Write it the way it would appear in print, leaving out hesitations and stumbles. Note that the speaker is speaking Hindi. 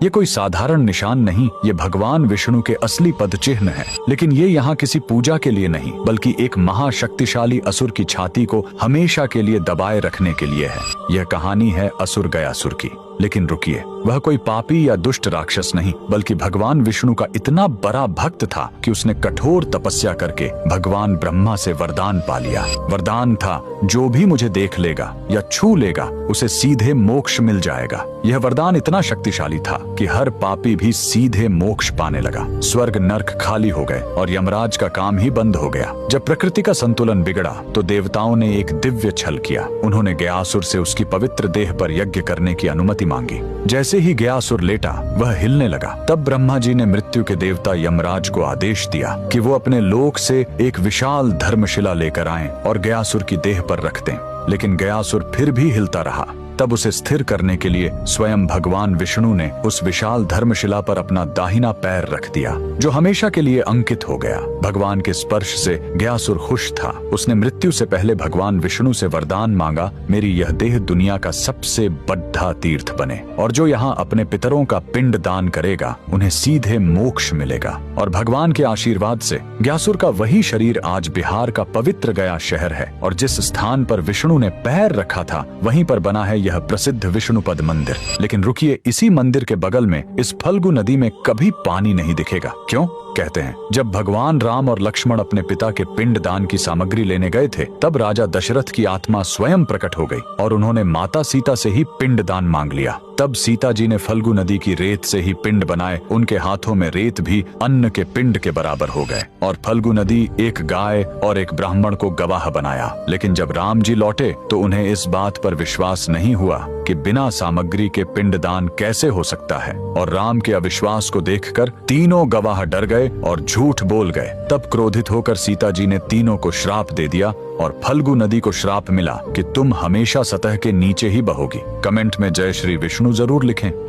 ये कोई साधारण निशान नहीं, ये भगवान विष्णु के असली पद चिन्ह है। लेकिन ये यहाँ किसी पूजा के लिए नहीं, बल्कि एक महाशक्तिशाली असुर की छाती को हमेशा के लिए दबाए रखने के लिए है। यह कहानी है असुर गयासुर की। लेकिन रुकिए, वह कोई पापी या दुष्ट राक्षस नहीं, बल्कि भगवान विष्णु का इतना बड़ा भक्त था कि उसने कठोर तपस्या करके भगवान ब्रह्मा से वरदान पा लिया। वरदान था, जो भी मुझे देख लेगा या छू लेगा उसे सीधे मोक्ष मिल जाएगा। यह वरदान इतना शक्तिशाली था कि हर पापी भी सीधे मोक्ष पाने लगा। स्वर्ग नर्क खाली हो गए और यमराज का काम ही बंद हो गया। जब प्रकृति का संतुलन बिगड़ा तो देवताओं ने एक दिव्य छल किया। उन्होंने गयासुर से उसकी पवित्र देह पर यज्ञ करने की अनुमति मांगी। जैसे ही गयासुर लेटा, वह हिलने लगा। तब ब्रह्मा जी ने मृत्यु के देवता यमराज को आदेश दिया कि वो अपने लोक से एक विशाल धर्मशिला लेकर आएं और गयासुर की देह पर रख दें। लेकिन गयासुर फिर भी हिलता रहा। तब उसे स्थिर करने के लिए स्वयं भगवान विष्णु ने उस विशाल धर्मशिला पर अपना दाहिना पैर रख दिया, जो हमेशा के लिए अंकित हो गया। भगवान के स्पर्श से गयासुर खुश था। उसने मृत्यु से पहले भगवान विष्णु से वरदान मांगा, मेरी यह देह दुनिया का सबसे बड़ा तीर्थ बने और जो यहाँ अपने पितरों का पिंड दान करेगा उन्हें सीधे मोक्ष मिलेगा। और भगवान के आशीर्वाद से गयासुर का वही शरीर आज बिहार का पवित्र गया शहर है। और जिस स्थान पर विष्णु ने पैर रखा था, वहीं पर बना है यह प्रसिद्ध विष्णुपद मंदिर। लेकिन रुकिए, इसी मंदिर के बगल में इस फल्गु नदी में कभी पानी नहीं दिखेगा। क्यों? कहते हैं, जब भगवान राम और लक्ष्मण अपने पिता के पिंड दान की सामग्री लेने गए थे, तब राजा दशरथ की आत्मा स्वयं प्रकट हो गई और उन्होंने माता सीता से ही पिंड दान मांग लिया। तब सीता जी ने फल्गु नदी की रेत से ही पिंड बनाए। उनके हाथों में रेत भी अन्न के पिंड के बराबर हो गए और फल्गु नदी एक गाय और एक ब्राह्मण को गवाह बनाया। लेकिन जब राम जी लौटे तो उन्हें इस बात पर विश्वास नहीं हुआ कि बिना सामग्री के पिंड दान कैसे हो सकता है। और राम के अविश्वास को देखकर तीनों गवाह डर गए और झूठ बोल गए। तब क्रोधित होकर सीता जी ने तीनों को श्राप दे दिया और फल्गु नदी को श्राप मिला कि तुम हमेशा सतह के नीचे ही बहोगी। कमेंट में जय श्री विष्णु जरूर लिखें।